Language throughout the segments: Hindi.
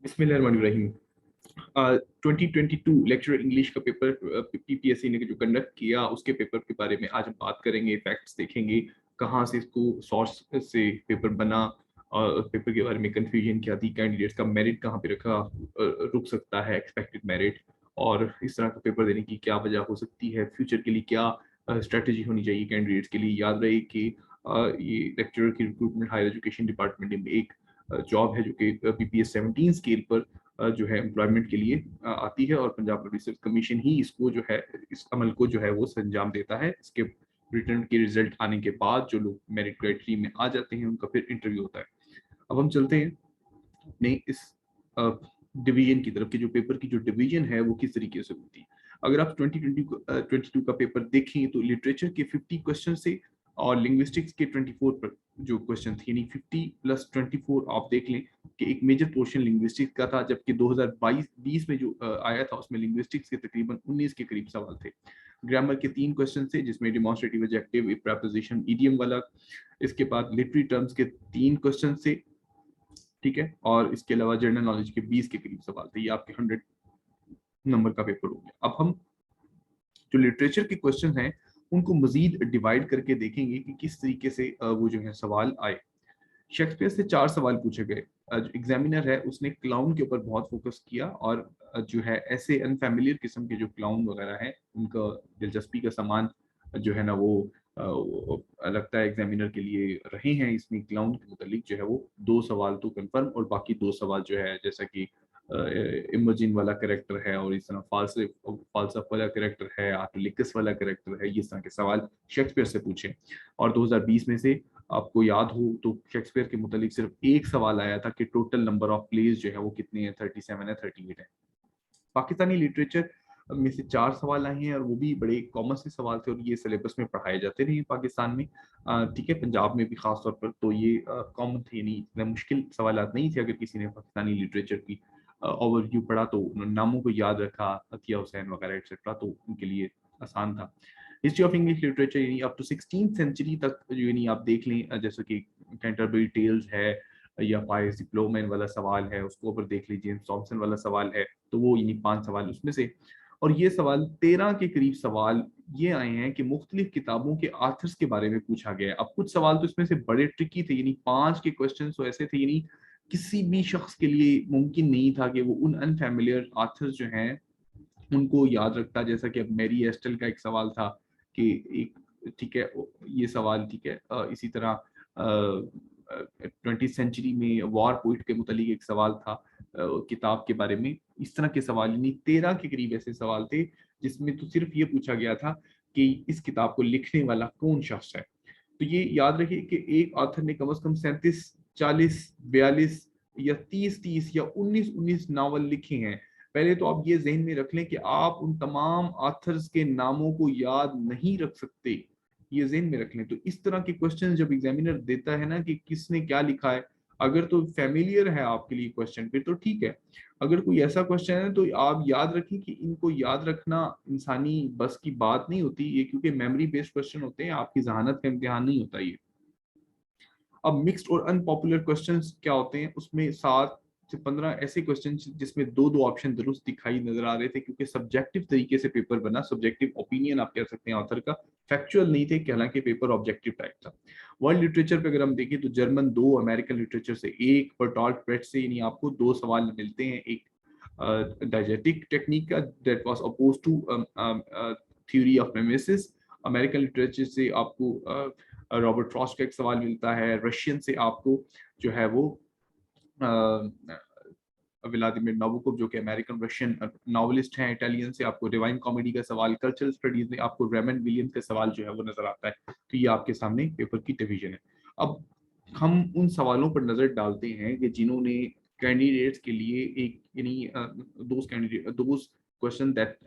बिस्मिल्लाहिर्रहमानिर्रहीम। 2022 लेक्चर इंग्लिश का पेपर पीपीएससी ने जो कंडक्ट किया उसके पेपर के बारे में आज हम बात करेंगे, फैक्ट्स देखेंगे, कहाँ से इसको सोर्स से पेपर बना और पेपर के बारे में कंफ्यूजन क्या थी, कैंडिडेट्स का मेरिट कहाँ पे रखा, रुक सकता है एक्सपेक्टेड मेरिट, और इस तरह का पेपर देने की क्या वजह हो सकती है, फ्यूचर के लिए क्या स्ट्रेटजी होनी चाहिए कैंडिडेट्स के लिए। याद रहे कि ये लेक्चरर की रिक्रूटमेंट हायर एजुकेशन डिपार्टमेंट में एक जॉब है जो कि पीपीएस 17 स्केल पर जो है एम्प्लॉयमेंट के लिए आती है, और पंजाब पब्लिक सर्विस कमीशन ही इसको जो है इस अमल को जो है वो संजाम देता है। इसके रिटर्न के रिजल्ट आने के बाद जो लोग मेरिट क्राइटेरिया में आ जाते हैं उनका फिर इंटरव्यू होता है। अब हम चलते हैं अपने इस डिवीजन की तरफ कि जो पेपर की जो डिवीजन है वो किस तरीके से होती है। अगर आप 2022 का पेपर देखें तो लिटरेचर के 50 क्वेश्चन से और लिंग्विस्टिक्स के 24 पर जो क्वेश्चन थे, यानी 50 प्लस 24 आप देख लें कि एक मेजर पोर्शन लिंग्विस्टिक्स का था, जबकि 2022-20 में जो आया था उसमें लिंग्विस्टिक्स के तकरीबन 19 के करीब सवाल थे। ग्रामर के 3 क्वेश्चन थे जिसमें डिमॉन्स्ट्रेटिव एडजेक्टिव, प्रीपोजिशन, इडियम वाला। इसके बाद लिटरेरी टर्म्स के 3 क्वेश्चन थे, ठीक है, और इसके अलावा जनरल नॉलेज के 20 के करीब सवाल थे। ये आपके 100 नंबर का पेपर हो गया। अब हम जो लिटरेचर के क्वेश्चन हैं उनको मजीद डिवाइड करके देखेंगे कि किस तरीके से वो जो है सवाल आए। शेक्सपियर से 4 सवाल पूछे गए। जो एग्जामिनर है उसने क्लाउन के ऊपर बहुत फोकस किया, और जो है ऐसे अनफैमिलियर किस्म के जो क्लाउन वगैरह हैं उनका दिलचस्पी का सामान जो है ना वो लगता है एग्जामिनर के लिए रहे हैं। इसमें क्लाउन के मुतालिक जो है वो 2 सवाल तो कंफर्म, और बाकी 2 सवाल जो है जैसा कि इमोजिन वाला कैरेक्टर है, और इस तरह फालसफ वाला कैरेक्टर है, आर्टिलिकस वाला कैरेक्टर है, इस तरह के सवाल शेक्सपियर से पूछे। और 2020 में से आपको याद हो तो शेक्सपियर के मुतालिक सिर्फ एक सवाल आया था कि टोटल नंबर ऑफ प्लेज जो है वो कितने हैं, 37 है, 38 है। पाकिस्तानी लिटरेचर में से 4 सवाल आए हैं, और वो भी बड़े कॉमन से सवाल थे, और ये सिलेबस में पढ़ाए जाते रहे पाकिस्तान में, ठीक है, पंजाब में भी खास तौर पर। तो ये कॉमन थे, यानी इतने मुश्किल सवाल नहीं थे। अगर किसी ने पाकिस्तानी लिटरेचर की ओवरव्यू पढ़ा तो नामों को याद रखा, अतिया हुसैन वगैरह एक्सेट्रा, तो उनके लिए आसान था। हिस्ट्री ऑफ इंग्लिश लिटरेचर यानी अप टू 16th सेंचुरी तक यानी आप देख लें, जैसे कि कैंटरबरी टेल्स है, या पायस डिप्लोमैन वाला सवाल है, उसको ऊपर देख लीजिए, जेम्स थॉमसन वाला सवाल है, तो वो यानी 5 सवाल उसमें से। और ये सवाल 13 के करीब सवाल ये आए हैं कि मुख्तलिफ किताबों के आथर्स के बारे में पूछा गया है। अब कुछ सवाल तो इसमें से बड़े ट्रिकी थे, यानी 5 के क्वेश्चन तो ऐसे थे यानी किसी भी शख्स के लिए मुमकिन नहीं था कि वो उन अनफैमिलियर आथर्स जो हैं उनको याद रखता। जैसा कि अब मैरी एस्टल का एक सवाल था कि एक, ठीक है, ये सवाल, ठीक है, इसी तरह 20th सेंचुरी में वॉर पोइट के मुतालिक एक सवाल था किताब के बारे में। इस तरह के सवाल यानी 13 के करीब ऐसे सवाल थे जिसमें तो सिर्फ ये पूछा गया था कि इस किताब को लिखने वाला कौन शख्स है। तो ये याद रखिए कि एक ऑथर ने कम से कम 37, 40, 42 या 30 या 19 नावल लिखे हैं। पहले तो आप ये जहन में रख लें कि आप उन तमाम ऑथर्स के नामों को याद नहीं रख सकते, ये जहन में रख लें। तो इस तरह के क्वेश्चन जब एग्जामिनर देता है ना कि किसने क्या लिखा है, अगर तो फैमिलियर है आपके लिए क्वेश्चन फिर तो ठीक है। अगर कोई ऐसा क्वेश्चन है तो आप याद रखें कि इनको याद रखना इंसानी बस की बात नहीं होती ये, क्योंकि मेमोरी बेस्ड क्वेश्चन होते हैं, आपकी जहानत का इम्तिहान नहीं होता ये। अब मिक्स्ड और अनपॉपुलर क्वेश्चंस क्या होते हैं, उसमें 7 से 15 ऐसे क्वेश्चन जिसमें दो दो ऑप्शन दुरुस्त दिखाई नजर आ रहे थे, क्योंकि सब्जेक्टिव तरीके से पेपर बना, सब्जेक्टिव ओपिनियन आप कह सकते हैं ऑथर का, फैक्चुअल नहीं थे, हालांकि पेपर ऑब्जेक्टिव टाइप था। वर्ल्ड लिटरेचर पे अगर हम देखें तो जर्मन 2, अमेरिकन लिटरेचर से 1, बर्टोल्ट ब्रेट से यानी आपको 2 सवाल मिलते हैं। एक डाइजेटिक टेक्निक का, that was oppose to theory of mimesis. American literature से आपको रॉबर्ट फ्रॉस्ट का एक सवाल मिलता है। रशियन से आपको जो है वो व्लादिमीर नाबोकोव जो कि अमेरिकन रशियन नॉवलिस्ट हैं। इटालियन से आपको डिवाइन कॉमेडी का सवाल। कल्चरल स्टडीज में आपको रेमंड विलियम्स का सवाल जो है वो नजर आता है। तो ये आपके सामने पेपर की डिवीजन है। अब हम उन सवालों पर नजर डालते हैं कि जिन्होंने कैंडिडेट्स के लिए एक यानी those question that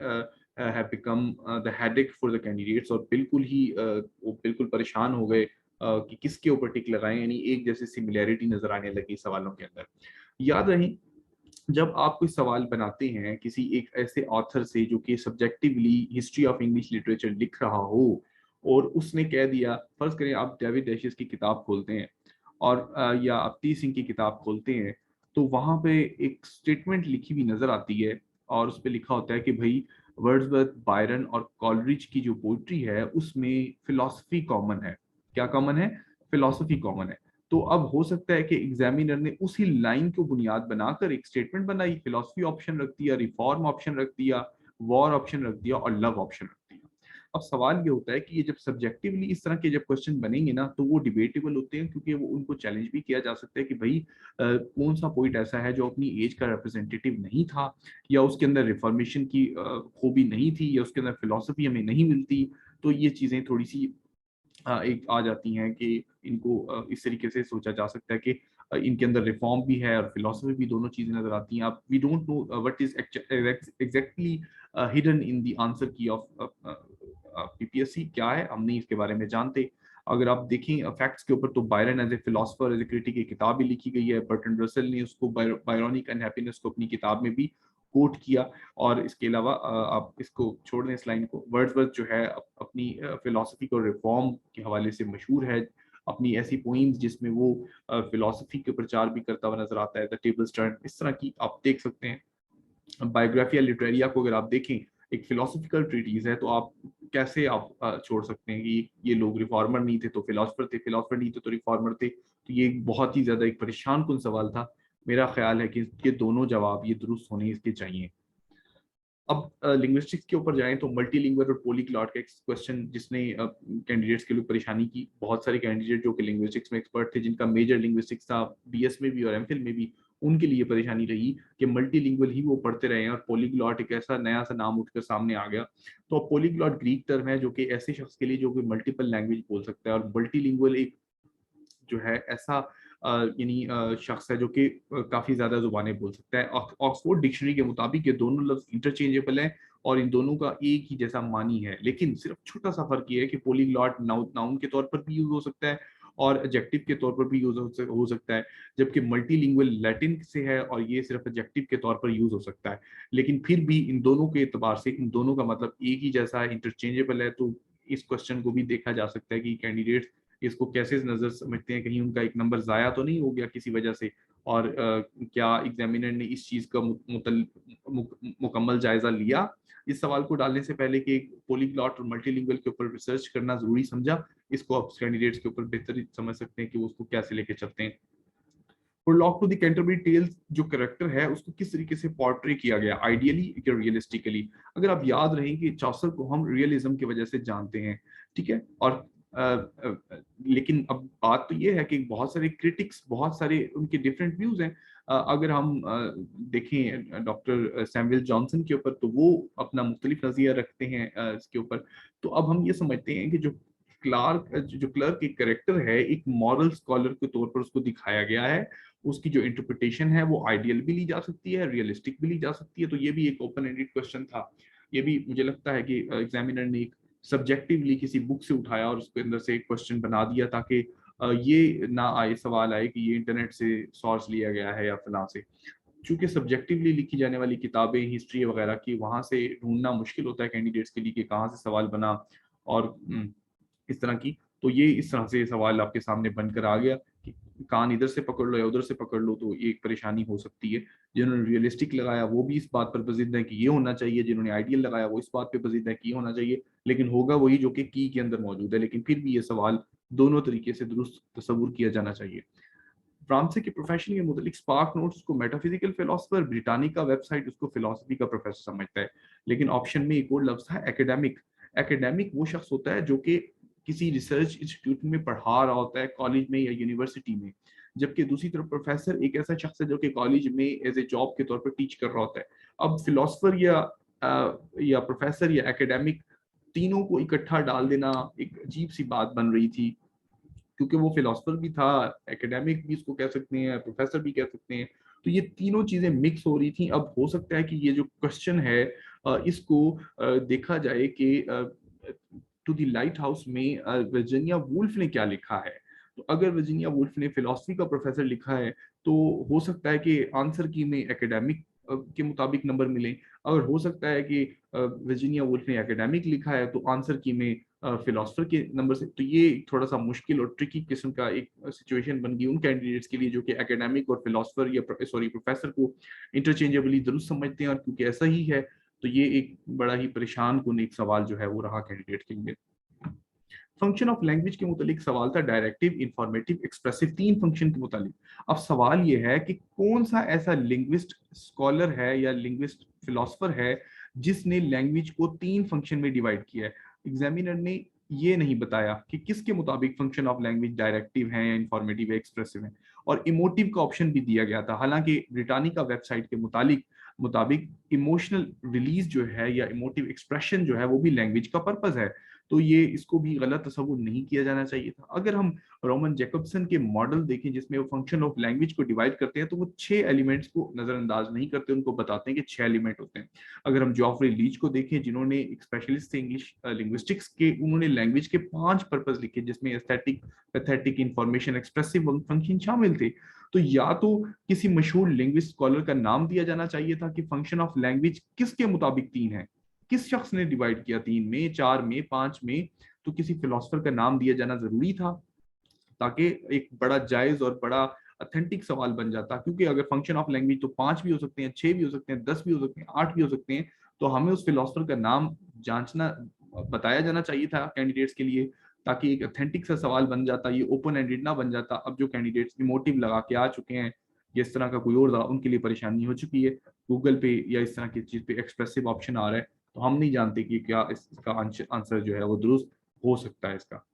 have become the headache for the candidates, और बिल्कुल ही वो बिल्कुल परेशान हो गए कि किसके ऊपर टिक लगाएं, यानी एक जैसी सिमिलैरिटी नजर आने लगी सवालों के अंदर। याद रहे, जब आप कोई सवाल बनाते हैं किसी एक ऐसे ऑथर से जो कि subjectively history of English literature लिख रहा हो, और उसने कह दिया, फर्ज करें आप डेविड डैशिस की किताब खोलते हैं और या आप टी सिंह की किताब खोलते हैं, तो वहां पे एक स्टेटमेंट लिखी हुई नजर आती है और उस पे लिखा होता है कि भाई वर्ड्सवर्थ, बायरन और कॉलरिज की जो पोइट्री है उसमें फिलॉसफी कॉमन है। क्या कॉमन है? फिलॉसफी कॉमन है। तो अब हो सकता है कि एग्जामिनर ने उसी लाइन को बुनियाद बनाकर एक स्टेटमेंट बनाई, फिलॉसफी ऑप्शन रख दिया, रिफॉर्म ऑप्शन रख दिया, वॉर ऑप्शन रख दिया और लव ऑप्शन रख दिया। अब सवाल ये होता है कि ये जब सब्जेक्टिवली इस तरह के जब क्वेश्चन बनेंगे ना तो वो डिबेटेबल होते हैं, क्योंकि वो उनको चैलेंज भी किया जा सकता है कि भाई कौन सा पोइट ऐसा है जो अपनी एज का रिप्रेजेंटेटिव नहीं था, या उसके अंदर रिफॉर्मेशन की खूबी नहीं थी, या उसके अंदर फिलोसफी हमें नहीं मिलती। तो ये चीजें थोड़ी सी एक आ जाती हैं कि इनको इस तरीके से सोचा जा सकता है कि इनके अंदर रिफॉर्म भी है और फिलोसफी भी, दोनों चीजें नजर आती हैं। आप we don't know what is exactly hidden in the answer key of PPSC क्या है, हम नहीं इसके बारे में जानते। अगर आप देखें फैक्ट्स के ऊपर तो Byron as a philosopher, as a critic एक किताब भी लिखी गई है। बर्टन रसल ने उसको बायरोनिक अनहैप्पीनेस को अपनी किताब में भी कोट किया। और इसके अलावा आप इसको छोड़ दें इस लाइन को, वर्ड्सवर्थ जो है अपनी फिलोसफी को रिफॉर्म के हवाले से मशहूर है। अपनी ऐसी पोइम्स जिसमें वो फिलोसफी के प्रचार भी करता हुआ नजर आता है, द टेबल्स टर्न, इस तरह की आप देख सकते हैं। बायोग्राफिया लिटरेरिया को अगर आप देखें, एक फिलोसफिकल ट्रीटीज है, तो आप कैसे आप छोड़ सकते हैं कि ये लोग रिफॉर्मर नहीं थे तो फिलोसफर थे, फिलोसफर नहीं थे तो रिफॉर्मर थे। तो ये एक बहुत ही ज्यादा एक परेशान कुन सवाल था। मेरा ख्याल है कि ये दोनों जवाब ये दुरुस्त होने इसके चाहिए। अब लिंग्विस्टिक्स के ऊपर जाएं तो मल्टीलिंगुअल और पॉलीग्लॉट का एक क्वेश्चन जिसने कैंडिडेट्स के लिए परेशानी की। बहुत सारे कैंडिडेट जो कि लिंग्विस्टिक्स में एक्सपर्ट थे, जिनका मेजर लिंग्विस्टिक्स था बीएस में भी और एमफिल में भी, उनके लिए परेशानी रही कि मल्टीलिंगुअल ही वो पढ़ते रहे हैं और पॉलीग्लॉट एक ऐसा नया सा नाम उठकर सामने आ गया। तो पॉलीग्लॉट ग्रीक टर्म है जो कि ऐसे शख्स के लिए जो कि मल्टीपल लैंग्वेज बोल सकता है, और मल्टीलिंगुअल एक जो है ऐसा यानी शख्स है जो कि काफी ज्यादा जुबानें बोल सकता है। ऑक्सफोर्ड डिक्शनरी के मुताबिक ये दोनों लफ्ज इंटरचेंजेबल हैं और इन दोनों का एक ही जैसा मानी है, लेकिन सिर्फ छोटा सा फर्क ये है कि पॉलीग्लॉट नाउन के तौर पर भी यूज हो सकता है और एडजेक्टिव के तौर पर भी यूज हो सकता है, जबकि मल्टीलिंगुअल लैटिन से है और ये सिर्फ एडजेक्टिव के तौर पर यूज हो सकता है। लेकिन फिर भी इन दोनों के एतबार से इन दोनों का मतलब एक ही जैसा है, इंटरचेंजेबल है। तो इस क्वेश्चन को भी देखा जा सकता है कि कैंडिडेट इसको कैसे नजर समझते हैं, कहीं उनका एक नंबर जाया तो नहीं हो गया किसी वजह से, और क्या एग्जामिनर ने इस चीज का मुकम्मल जायजा लिया इस सवाल को डालने से पहले कि पॉलीग्लॉट और मल्टीलिंगुअल के ऊपर रिसर्च करना जरूरी समझा। इसको आप कैंडिडेट्स के ऊपर बेहतर समझ सकते हैं कि वो उसको कैसे लेके चलते हैं। और lock to the Canterbury Tales जो कैरेक्टर है उसको किस तरीके से पोर्ट्रे किया गया, आइडियली या रियलिस्टिकली। अगर आप याद रहें कि चौसर को हम रियलिज्म की वजह से जानते हैं, ठीक है, और लेकिन अब बात तो ये है कि बहुत सारे क्रिटिक्स, बहुत सारे उनके डिफरेंट व्यूज हैं। अगर हम देखें डॉक्टर सैमुअल जॉनसन के ऊपर, तो वो अपना मुख्तलिफ नज़रिया रखते हैं इसके ऊपर। तो अब हम ये समझते हैं कि जो क्लर्क एक करेक्टर है, एक मॉरल स्कॉलर के तौर पर उसको दिखाया गया है। उसकी जो इंटरप्रिटेशन है वो आइडियल भी ली जा सकती है, रियलिस्टिक भी ली जा सकती है। तो ये भी एक ओपन एंडेड क्वेश्चन था। ये भी मुझे लगता है कि एग्जामिनर ने एक सब्जेक्टिवली किसी बुक से उठाया और उसके अंदर से एक क्वेश्चन बना दिया, ताकि ये ना आए, सवाल आए कि ये इंटरनेट से सोर्स लिया गया है या फलां से। चूंकि सब्जेक्टिवली लिखी जाने वाली किताबें हिस्ट्री वगैरह की, वहां से ढूंढना मुश्किल होता है कैंडिडेट्स के लिए कि कहाँ से सवाल बना और इस तरह की। तो ये इस तरह से सवाल आपके सामने बनकर आ गया कि कान इधर से पकड़ लो या उधर से पकड़ लो, तो ये एक परेशानी हो सकती है। जिन्होंने रियलिस्टिक लगाया वो भी इस बात पर बजिद है कि ये होना चाहिए, जिन्होंने आइडियल लगाया वो इस बात पे बजिद है कि ये होना चाहिए, लेकिन होगा वही जो कि की के अंदर मौजूद है। लेकिन फिर भी ये सवाल दोनों तरीके से दुरुस्त तस्वुर किया जाना चाहिए। फ्रांसी के प्रोफेशन के मुतालिक स्पार्क नोट्स को मेटाफिजिकल फिलोसफर, ब्रिटानिका वेबसाइट उसको फिलोसफी का प्रोफेसर समझता है। लेकिन ऑप्शन में एक और लफ्ज है एकेडमिक। एकेडमिक वो शख्स होता है जो कि किसी रिसर्च इंस्टीट्यूट में पढ़ा रहा होता है, कॉलेज में या यूनिवर्सिटी में, जबकि दूसरी तरफ प्रोफेसर एक ऐसा शख्स है जो कि कॉलेज में एज ए जॉब के तौर पर टीच कर रहा होता है। अब फिलोसफर या प्रोफेसर या एकेडमिक, तीनों को इकट्ठा डाल देना एक अजीब सी बात बन रही थी, क्योंकि वो फिलोसफर भी था, एकेडमिक भी इसको कह सकते हैं, प्रोफेसर भी कह सकते हैं। तो ये तीनों चीजें मिक्स हो रही थी। अब हो सकता है कि ये जो क्वेश्चन है इसको देखा जाए कि टू द लाइट हाउस में वर्जीनिया वुल्फ ने क्या लिखा है। तो अगर वर्जीनिया वुल्फ ने फिलोसफी का प्रोफेसर लिखा है तो हो सकता है कि आंसर की में एकेडमिक के मुताबिक नंबर मिले। अगर हो सकता है कि वर्जीनिया वुल्फ ने एकेडमिक लिखा है तो आंसर की में फिलोसफर के नंबर से, तो ये थोड़ा सा मुश्किल और ट्रिकी किस्म का एक सिचुएशन बन गई उन कैंडिडेट्स के लिए जो कि एकेडमिक और फिलोसफर या प्रोफेसर को इंटरचेंजेबली दुरुस्त समझते हैं, और क्योंकि ऐसा ही है तो ये एक बड़ा ही परेशान कुन एक सवाल जो है वो रहा कैंडिडेट के लिए। फंक्शन ऑफ लैंग्वेज के मुतालिक सवाल था, डायरेक्टिव, इंफॉर्मेटिव, एक्सप्रेसिव, 3 फंक्शन के मुतालिक। अब सवाल ये है कि कौन सा ऐसा लिंग्विस्ट स्कॉलर है या लिंग्विस्ट फिलोसफर है जिसने लैंग्वेज को 3 फंक्शन में डिवाइड किया है। एग्जामिनर ने ये नहीं बताया कि किसके मुताबिक फंक्शन ऑफ लैंग्वेज डायरेक्टिव है या इंफॉर्मेटिव है, एक्सप्रेसिव है, और इमोटिव का ऑप्शन भी दिया गया था। हालांकि ब्रिटानिका वेबसाइट के मुताबिक इमोशनल रिलीज जो है या इमोटिव एक्सप्रेशन जो है वो भी लैंग्वेज का पर्पस है, तो ये इसको भी गलत तस्वुर नहीं किया जाना चाहिए था। अगर हम रोमन जैकबसन के मॉडल देखें जिसमें वो फंक्शन ऑफ लैंग्वेज को डिवाइड करते हैं, तो वो 6 एलिमेंट्स को नजरअंदाज नहीं करते, उनको बताते हैं कि 6 एलिमेंट होते हैं। अगर हम जॉफरी लीच को देखें जिन्होंने एक स्पेशलिस्ट थे इंग्लिश लिंग्विस्टिक्स के, उन्होंने लैंग्वेज के 5 पर्पस लिखे जिसमें aesthetic, pathetic, information, expressive function शामिल थे। तो या तो किसी मशहूर लिंग्विस्ट स्कॉलर का नाम दिया जाना चाहिए था कि फंक्शन ऑफ लैंग्वेज किसके मुताबिक 3 है, किस शख्स ने डिवाइड किया, 3 में, 4 में, 5 में, तो किसी फिलोसफर का नाम दिया जाना जरूरी था ताकि एक बड़ा जायज और बड़ा अथेंटिक सवाल बन जाता। क्योंकि अगर फंक्शन ऑफ लैंग्वेज तो 5 भी हो सकते हैं, 6 भी हो सकते हैं, 10 भी हो सकते हैं, 8 भी हो सकते हैं, तो हमें उस फिलोसफर का नाम जांचना, बताया जाना चाहिए था कैंडिडेट्स के लिए, ताकि एक अथेंटिक सा सवाल बन जाता, ये ओपन एंडेड ना बन जाता। अब जो कैंडिडेट्स इमोटिव लगा के आ चुके हैं या इस तरह का कोई और उनके लिए परेशानी हो चुकी है, गूगल पे या इस तरह की चीज पे एक्सप्रेसिव ऑप्शन आ रहा है, तो हम नहीं जानते कि क्या इसका आंसर जो है वो दुरुस्त हो सकता है इसका।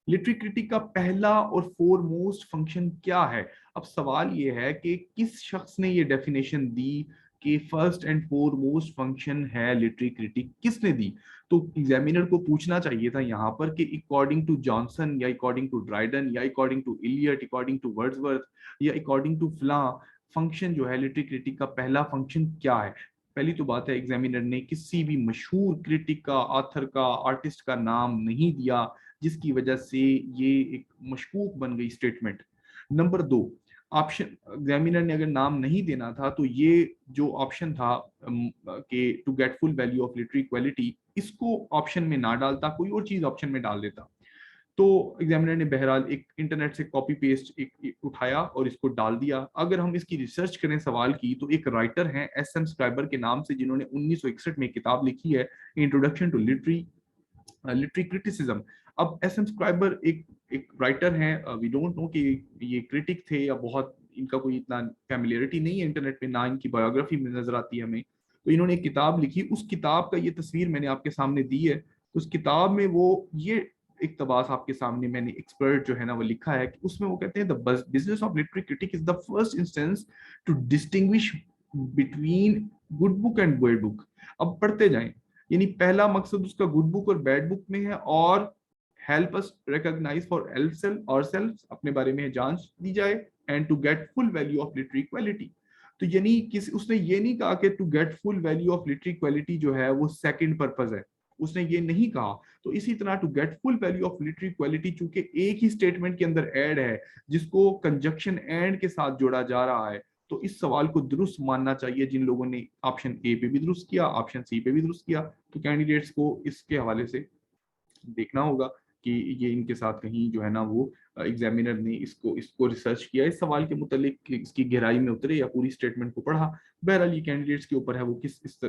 लिटरेरी क्रिटिक का पहला और फोरमोस्ट फंक्शन क्या है। अब सवाल ये है कि किस शख्स ने ये डेफिनेशन दी कि फर्स्ट एंड फोरमोस्ट फंक्शन है लिटरेरी क्रिटिक, किसने दी। तो एग्जामिनर को पूछना चाहिए था यहाँ पर कि अकॉर्डिंग टू जॉनसन या अकॉर्डिंग टू ड्राइडन या according to Eliot, according to Wordsworth या अकॉर्डिंग टू फ्ला, फंक्शन जो है लिटरेरी क्रिटिक का पहला फंक्शन क्या है। पहली तो बात है एग्जामिनर ने किसी भी मशहूर क्रिटिक का, ऑथर का, आर्टिस्ट का नाम नहीं दिया, जिसकी वजह से ये एक मशकूक बन गई स्टेटमेंट। नंबर 2, ऑप्शन एग्जामिनर ने अगर नाम नहीं देना था तो ये जो ऑप्शन था कि to get full value of literary quality, इसको ऑप्शन में ना डालता, कोई और चीज ऑप्शन में डाल देता। तो एग्जामिनर ने बहरहाल एक इंटरनेट से कॉपी पेस्ट एक उठाया और इसको डाल दिया। अगर हम इसकी रिसर्च करें सवाल की, तो एक राइटर हैं एस एम स्क्राइबर के नाम से, जिन्होंने 1961 में किताब लिखी है इंट्रोडक्शन टू लिटरेरी क्रिटिसिज्म। अब एस एम स्क्राइबर एक राइटर हैं, वी डोंट नो कि ये क्रिटिक थे या बहुत इनका कोई इतना फैमिलियरिटी नहीं है इंटरनेट पे, ना इनकी बायोग्राफी में नजर आती है हमें। तो इन्होंने एक किताब लिखी, उस किताब का ये तस्वीर मैंने आपके सामने दी है। उस किताब में वो ये इक्तबास आपके सामने मैंने एक्सपर्ट जो है ना वो लिखा है कि उसमें वो कहते हैं the business of literary critic is the first instance to distinguish between good book and bad book. अब पढ़ते जाएं, यानी पहला मकसद उसका गुड बुक और बैड बुक में है, और help us recognise for ourselves, अपने बारे में जांच दी जाए, and to get full value of literary quality. तो यानी किसी उसने ये नहीं कहा कि to get full value of literary quality जो है वो सेकंड पर्पस है, उसने ये नहीं कहा। तो इसी तरह to get full value of literary quality चूंकि एक ही स्टेटमेंट के अंदर ऐड है जिसको कंजक्शन एंड के साथ जोड़ा जा रहा है, तो इस सवाल को दुरुस्त मानना चाहिए। जिन लोगों ने ऑप्शन ए पे भी दुरुस्त किया, ऑप्शन सी पे भी दुरुस्त किया, तो कैंडिडेट्स को इसके हवाले से देखना होगा कि ये इनके साथ कहीं जो है ना वो एग्जामिनर ने इसको इसको रिसर्च किया इस सवाल के मुतालिक, इसकी गहराई में उतरे या पूरी स्टेटमेंट को पढ़ा। बहरहाल ये कैंडिडेट्स के ऊपर है वो किस इस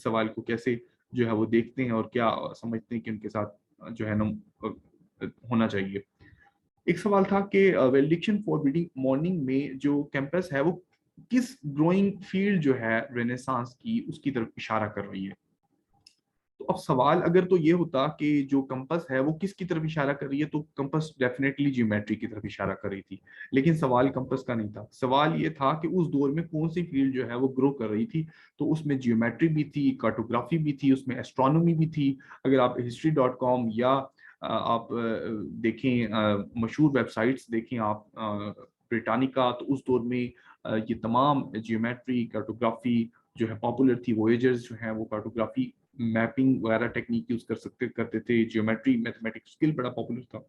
सवाल को कैसे जो है वो देखते हैं और क्या समझते हैं कि उनके साथ जो है ना होना चाहिए। एक सवाल था कि वेलिडिक्शन फॉर रीडिंग मॉर्निंग में जो कैंपस है वो किस ग्रोइंग फील्ड जो है रेनेसांस की उसकी तरफ इशारा कर रही है। तो अब सवाल अगर तो ये होता कि जो कंपस है वो किसकी तरफ इशारा कर रही है, तो कंपस डेफिनेटली ज्योमेट्री की तरफ इशारा कर रही थी। लेकिन सवाल कंपस का नहीं था, सवाल ये था कि उस दौर में कौन सी फील्ड जो है वो ग्रो कर रही थी। तो उसमें ज्योमेट्री भी थी, कार्टोग्राफी भी थी, उसमें एस्ट्रोनॉमी भी थी। अगर आप history.com या आप देखें मशहूर वेबसाइट्स देखें आप ब्रिटानिका, तो उस दौर में ये तमाम ज्योमेट्री, कार्टोग्राफी जो है पॉपुलर थी। वोएजर्स जो है वो कार्टोग्राफी, मैपिंग वगैरह टेक्निक यूज करते थे। ज्योमेट्री, मैथमेटिक्स स्किल बड़ा पॉपुलर था।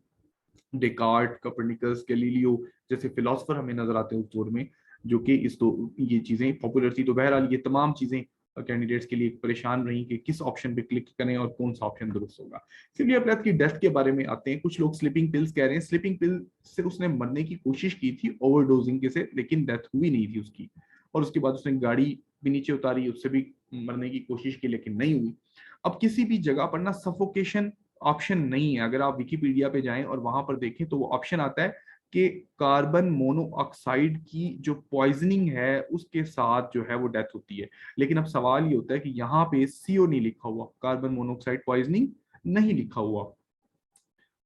डेकार्ट, कोपर्निकस, गैलीलियो जैसे फिलोसफर हमें नजर आते हैं उस दौर में, जो कि इस तो ये चीजें पॉपुलर थी। तो बहरहाल ये तमाम चीजें कैंडिडेट्स के लिए परेशान रही कि किस ऑप्शन पे क्लिक करें और कौन सा ऑप्शन दुरुस्त होगा। सिलिविया प्लैथ की डेथ के बारे में आते हैं। कुछ लोग स्लीपिंग पिल्स कह रहे हैं, स्लीपिंग पिल से उसने मरने की कोशिश की थी ओवरडोजिंग के से, लेकिन डेथ हुई नहीं थी उसकी। और उसके बाद उसने गाड़ी भी नीचे उतारी, उससे भी मरने की कोशिश की लेकिन नहीं हुई। अब किसी भी जगह पर ना सफोकेशन ऑप्शन नहीं है। अगर आप विकिपीडिया पे जाएं और वहां पर देखें तो वो ऑप्शन आता है कि कार्बन मोनोऑक्साइड की जो पॉइजनिंग है उसके साथ जो है वो डेथ होती है। लेकिन अब सवाल ये होता है कि यहाँ पे सीओ नहीं लिखा हुआ, कार्बन मोनोऑक्साइड पॉइजनिंग नहीं लिखा हुआ।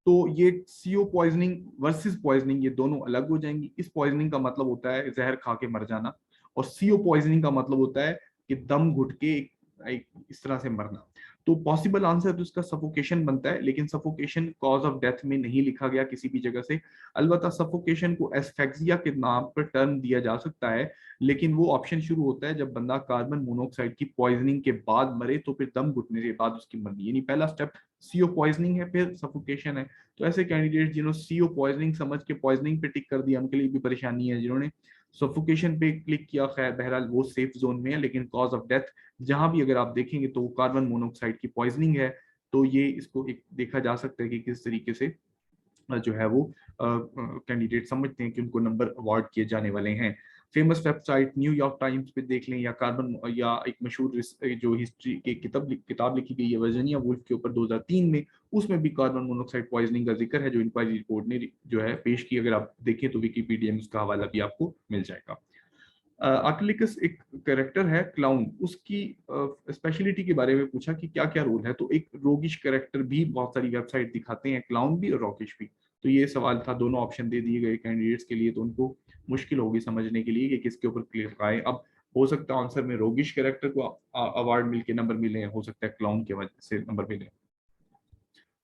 तो ये सीओ पॉइजनिंग वर्सेस पॉइजनिंग ये दोनों अलग हो जाएंगी। इस पॉइजनिंग का मतलब होता है जहर खा के मर जाना, और सीओ पॉइजनिंग का मतलब होता है कि दम घुट के इस तरह से मरना। तो पॉसिबल आंसर तो इसका सफोकेशन बनता है, लेकिन सफोकेशन कॉज ऑफ डेथ में नहीं लिखा गया किसी भी जगह से। अलबत्ता सफोकेशन को एस्फेक्सिया के नाम पर टर्म दिया जा सकता है, लेकिन वो ऑप्शन शुरू होता है जब बंदा कार्बन मोनोऑक्साइड की पॉइजनिंग के बाद मरे, तो फिर दम घुटने के बाद उसकी मरनी, यानी पहला स्टेप सीओ पॉइजनिंग है फिर सफोकेशन है। तो ऐसे कैंडिडेट जिन्होंने सीओ पॉइजनिंग समझ के पॉइजनिंग पे टिक कर दिया उनके लिए भी परेशानी है। जिन्होंने सफोकेशन पे क्लिक किया, खैर बहरहाल वो सेफ जोन में है, लेकिन कॉज ऑफ डेथ जहां भी अगर आप देखेंगे तो कार्बन मोनोऑक्साइड की पॉइजनिंग है। तो ये इसको एक देखा जा सकता है कि किस तरीके से जो है वो कैंडिडेट समझते हैं कि उनको नंबर अवार्ड किए जाने वाले हैं। फेमस वेबसाइट न्यूयॉर्क टाइम्स पे देख लें, या कार्बन, या एक मशहूर जो हिस्ट्री की किताब लिखी गई है वर्जीनिया वुल्फ के ऊपर 2003 में, उसमें भी कार्बन मोनोऑक्साइड पॉइजनिंग का जिक्र है जो इंक्वायरी रिपोर्ट ने जो है पेश की। अगर आप देखें तो विकीपीडिया में उसका हवाला भी आपको मिल जाएगा। आर्टिलिकस एक कैरेक्टर है क्लाउन, उसकी स्पेशलिटी के बारे में पूछा कि क्या क्या रोल है, तो एक रोगिश कैरेक्टर भी बहुत सारी वेबसाइट दिखाते हैं, क्लाउन भी और रॉकिश भी। तो ये सवाल था, दोनों ऑप्शन दे दिए गए कैंडिडेट्स के लिए, तो उनको मुश्किल होगी समझने के लिए कि किसके ऊपर क्लिक आए। अब हो सकता है आंसर में रोगिश कैरेक्टर को अवार्ड मिलके नंबर मिले, हो सकता है क्लाउन के वजह से नंबर मिले।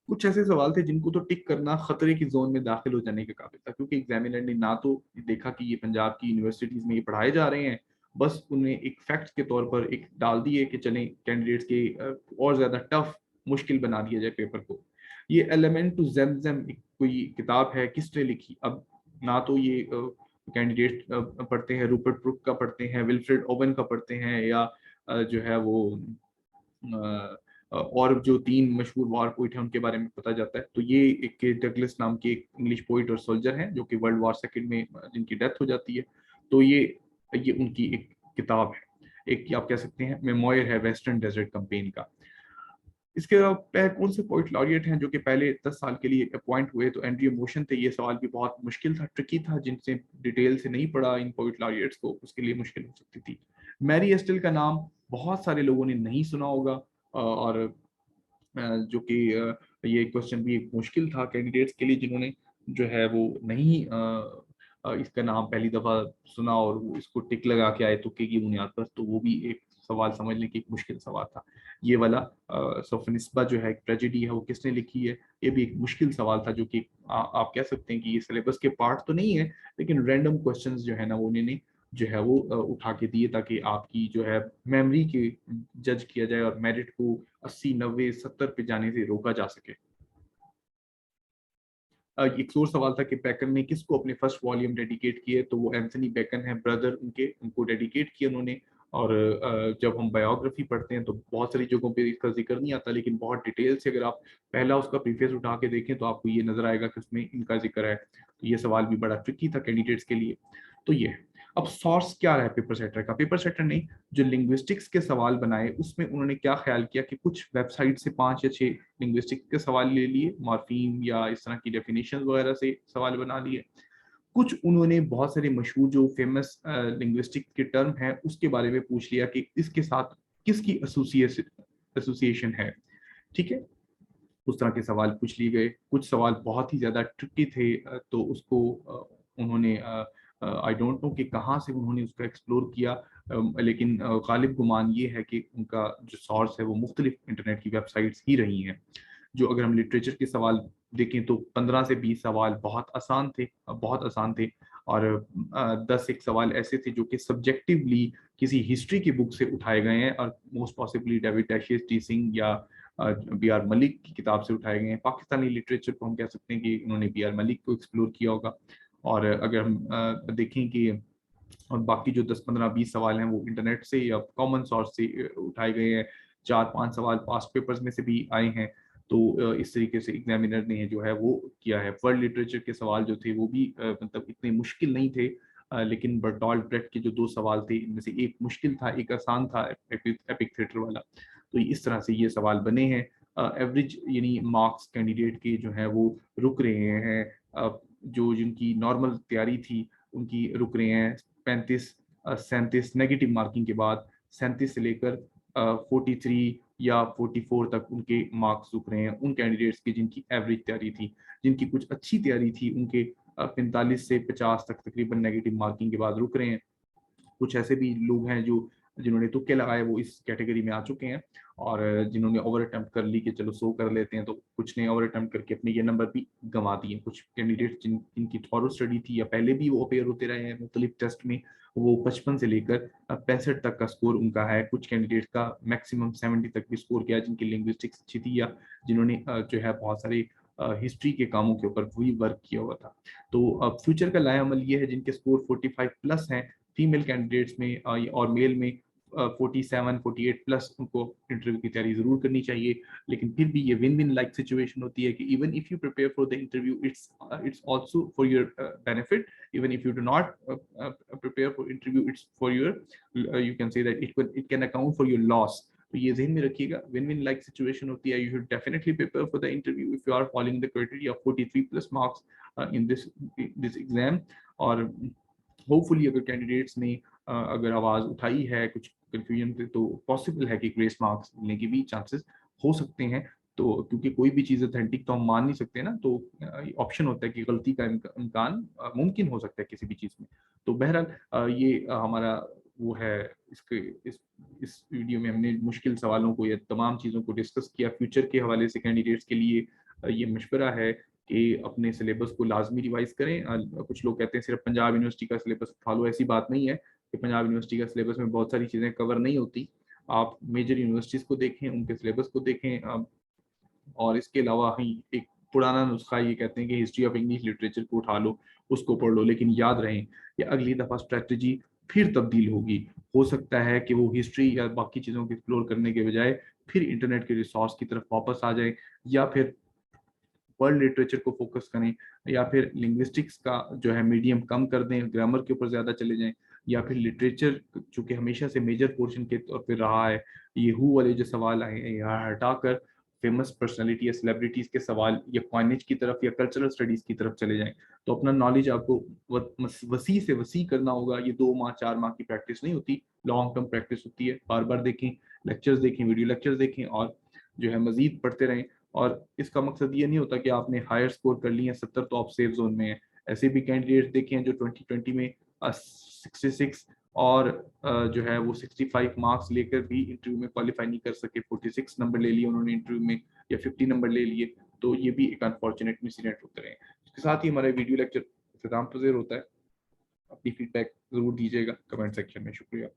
कुछ ऐसे सवाल थे जिनको तो टिक करना खतरे की जोन में दाखिल हो जाने के काबिल था, क्योंकि एग्जामिनर ने ना तो देखा कि ये पंजाब की यूनिवर्सिटीज में ये पढ़ाए जा रहे हैं, बस उन्हें एक फैक्ट के तौर पर एक डाल दिए कि चलें कैंडिडेट्स के और ज्यादा टफ मुश्किल बना दिया जाए पेपर को। ये एलिमेंट टू ज़ेमज़ेम कोई किताब है, किसने लिखी? अब ना तो ये कैंडिडेट पढ़ते हैं, रूपर्ट ब्रुक का पढ़ते हैं, विल्फ्रेड ओवन का पढ़ते हैं, या जो है वो और जो तीन मशहूर वार पोइट हैं उनके बारे में पता जाता है। तो ये एक डगलस नाम के एक इंग्लिश पोइट और सोल्जर हैं जो कि वर्ल्ड वार सेकंड में जिनकी डेथ हो जाती है। तो ये उनकी एक किताब है, एक आप कह सकते हैं मेमोयर है वेस्टर्न डेजर्ट कैंपेन का। इसके अलावा कौन से पोइट लॉरिएट हैं जो कि पहले 10 साल के लिए अपॉइंट हुए? तो एंड्रयू मोशन थे। ये सवाल भी बहुत मुश्किल था, ट्रिकी था, जिनसे डिटेल से नहीं पढ़ा इन पोइट लॉरिएट्स को उसके लिए मुश्किल हो सकती थी। मैरी एस्टेल का नाम बहुत सारे लोगों ने नहीं सुना होगा, और जो कि ये क्वेश्चन भी एक मुश्किल था कैंडिडेट्स के लिए जिन्होंने जो है वो नहीं इसका नाम पहली दफा सुना और वो इसको टिक लगा के आए तुक्के की बुनियाद पर, तो वो भी एक सवाल समझने की एक मुश्किल सवाल था। ये वाला सफनिस्बा जो है एक ट्रेजेडी है, वो किसने लिखी है? ये भी एक मुश्किल सवाल था जो कि आप कह सकते हैं कि ये सिलेबस के पार्ट तो नहीं है, लेकिन रैंडम क्वेश्चंस जो है ना वो उन्होंने जो है वो उठा के दिए ताकि आपकी जो है मेमोरी के जज किया जाए और मेरिट को 80, 90, 70 पे जाने से रोका जा सके। एक और सवाल था कि बैकन ने किसको अपने फर्स्ट वॉल्यूम डेडिकेट किए? तो वो एंथनी बैकन है, ब्रदर उनके, उनको डेडिकेट किए उन्होंने। और जब हम बायोग्राफी पढ़ते हैं तो बहुत सारी जगहों पे इसका जिक्र नहीं आता, लेकिन बहुत डिटेल से अगर आप पहला उसका प्रीफेस उठा के देखें तो आपको ये नजर आएगा कि उसमें इनका जिक्र है। तो ये सवाल भी बड़ा ट्रिकी था कैंडिडेट्स के लिए। तो ये है। अब सोर्स क्या रहा है पेपर सेटर का? पेपर सेटर ने जो लिंग्विस्टिक्स के सवाल बनाए उसमें उन्होंने क्या ख्याल किया कि कुछ वेबसाइट से 5 या 6 लिंग्विस्टिक्स के सवाल ले लिए, मॉर्फीम या इस तरह की डेफिनेशन वगैरह से सवाल बना लिए। कुछ उन्होंने बहुत सारे मशहूर जो फेमस लिंग्विस्टिक के टर्म है उसके बारे में पूछ लिया कि इसके साथ किसकी एसोसिएशन है। ठीक है, उस तरह के सवाल पूछ लिए गए। कुछ सवाल बहुत ही ज़्यादा ट्रिकी थे, तो उसको उन्होंने आई डोंट नो कि कहाँ से उन्होंने उसका एक्सप्लोर किया, लेकिन गालिब गुमान ये है कि उनका जो सोर्स है वो मुख्तलिफ इंटरनेट की वेबसाइट्स ही रही हैं। जो अगर हम लिटरेचर के सवाल देखें तो 15 से 20 सवाल बहुत आसान थे, बहुत आसान थे। और 10 एक सवाल ऐसे थे जो कि सब्जेक्टिवली किसी हिस्ट्री की बुक से उठाए गए हैं, और most possibly David Daiches, T Singh या बी आर मलिक की किताब से उठाए गए हैं। पाकिस्तानी लिटरेचर को हम कह सकते हैं कि उन्होंने बी आर मलिक को एक्सप्लोर किया होगा। और अगर हम देखें कि और बाकी जो 10, 15, 20 सवाल हैं वो इंटरनेट से या कॉमन सोर्स से उठाए गए हैं। 4-5 सवाल पास्ट पेपर्स में से भी आए हैं। तो इस तरीके से एग्जामिनर ने जो है वो किया है। वर्ल्ड लिटरेचर के सवाल जो थे वो भी मतलब इतने मुश्किल नहीं थे, लेकिन बर्टोल्ट ब्रेक्ट के जो 2 सवाल थे इनमें से एक मुश्किल था, एक आसान था, एपिक थिएटर वाला। तो इस तरह से ये सवाल बने हैं। एवरेज यानी मार्क्स कैंडिडेट के जो है वो रुक रहे हैं, जो जिनकी नॉर्मल तैयारी थी उनकी रुक रहे हैं 35, 37 नेगेटिव मार्किंग के बाद 37 से लेकर 43 या 44 तक उनके मार्क्स रुक रहे हैं उन कैंडिडेट्स की जिनकी एवरेज तैयारी थी। जिनकी कुछ अच्छी तैयारी थी उनके 45 से 50 तक तकरीबन नेगेटिव मार्किंग के बाद रुक रहे हैं। कुछ ऐसे भी लोग हैं जो जिन्होंने तुक्के लगाए वो इस कैटेगरी में आ चुके हैं, और जिन्होंने ओवर अटेम्प्ट कर ली कि चलो 100 कर लेते हैं, तो कुछ ने ओवर अटेम्प्ट करके अपने ये नंबर भी गंवा दिए। कुछ कैंडिडेट जिनकी थॉरो स्टडी थी या पहले भी वो अपेयर होते रहे हैं मुख्तलिफ टेस्ट में, वो 55 से लेकर 65 तक का स्कोर उनका है। कुछ कैंडिडेट का मैक्सिमम 70 तक भी स्कोर किया जिनकी लिंग्विस्टिक्स अच्छी थी या जिन्होंने जो है बहुत सारे हिस्ट्री के कामों के ऊपर भी वर्क किया हुआ था। तो अब फ्यूचर का लाएअमल ये है जिनके स्कोर 45 प्लस हैं फीमेल कैंडिडेट्स में, और मेल में 47, 48 प्लस, उनको इंटरव्यू की तैयारी जरूर करनी चाहिए। लेकिन फिर भी ये विन विन लाइक सिचुएशन होती है कि even if you prepare for the interview, it's also for your benefit. Even if you do not prepare for interview, it's for your, you can say that it can account for your loss. तो ये जहन में रखिएगा, विन विन लाइक सिचुएशन होती है। You should definitely prepare for the interview if you are following the criteria 43 plus marks in this exam. और होपफुली अगर कैंडिडेट्स ने अगर आवाज उठाई है कुछ कंफ्यूजन थे, तो पॉसिबल है कि ग्रेस मार्क्स मिलने के भी चांसेस हो सकते हैं। तो क्योंकि कोई भी चीज़ ऑथेंटिक तो हम मान नहीं सकते ना, तो ऑप्शन होता है कि गलती का इम्कान मुमकिन हो सकता है किसी भी चीज़ में। तो बहरहाल ये हमारा वो है। इसके इस वीडियो में हमने मुश्किल सवालों को या तमाम चीज़ों को डिस्कस किया। फ्यूचर के हवाले से कैंडिडेट्स के लिए ये मशवरा है कि अपने सिलेबस को लाजमी रिवाइज करें। कुछ लोग कहते हैं सिर्फ पंजाब यूनिवर्सिटी का सिलेबस फॉलो, ऐसी बात नहीं है कि पंजाब यूनिवर्सिटी का सिलेबस में बहुत सारी चीज़ें कवर नहीं होती। आप मेजर यूनिवर्सिटीज़ को देखें, उनके सिलेबस को देखें, और इसके अलावा ही एक पुराना नुस्खा ये कहते हैं कि हिस्ट्री ऑफ इंग्लिश लिटरेचर को उठा लो, उसको पढ़ लो। लेकिन याद रहें कि अगली दफ़ा स्ट्रेटजी फिर तब्दील होगी। हो सकता है कि वो हिस्ट्री या बाकी चीज़ों को एक्सप्लोर करने के बजाय फिर इंटरनेट के रिसोर्स की तरफ वापस आ जाए, या फिर वर्ल्ड लिटरेचर को फोकस करें, या फिर लिंग्विस्टिक्स का जो है मीडियम कम कर दें, ग्रामर के ऊपर ज़्यादा चले जाएं, या फिर लिटरेचर चूँकि हमेशा से मेजर पोर्शन के तौर पे रहा है, ये हु वाले जो सवाल आए हैं यहाँ हटाकर फेमस पर्सनालिटी या सेलिब्रिटीज़ के सवाल या कॉइनेज की तरफ या कल्चरल स्टडीज़ की तरफ चले जाएं। तो अपना नॉलेज आपको वसी से वसी करना होगा। ये 2 माह 4 माह की प्रैक्टिस नहीं होती, लॉन्ग टर्म प्रैक्टिस होती है। बार बार देखें, लेक्चर्स देखें, वीडियो लेक्चर्स देखें, और जो है मजीद पढ़ते रहें। और इसका मकसद ये नहीं होता कि आपने हायर स्कोर कर लिए 70 तो आप सेफ जोन में हैं। ऐसे भी कैंडिडेट्स देखे हैं जो 2020 में 66 और जो है वो 65 मार्क्स लेकर भी इंटरव्यू में क्वालिफाई नहीं कर सके। 46 नंबर ले लिए उन्होंने इंटरव्यू में, या 50 नंबर ले लिए। तो ये भी एक अनफॉर्चुनेट इंसिडेंट होते रहे। इसके साथ ही हमारा वीडियो लेक्चर इख्तिताम पज़ीर होता है। अपनी फीडबैक जरूर दीजिएगा कमेंट सेक्शन में। शुक्रिया।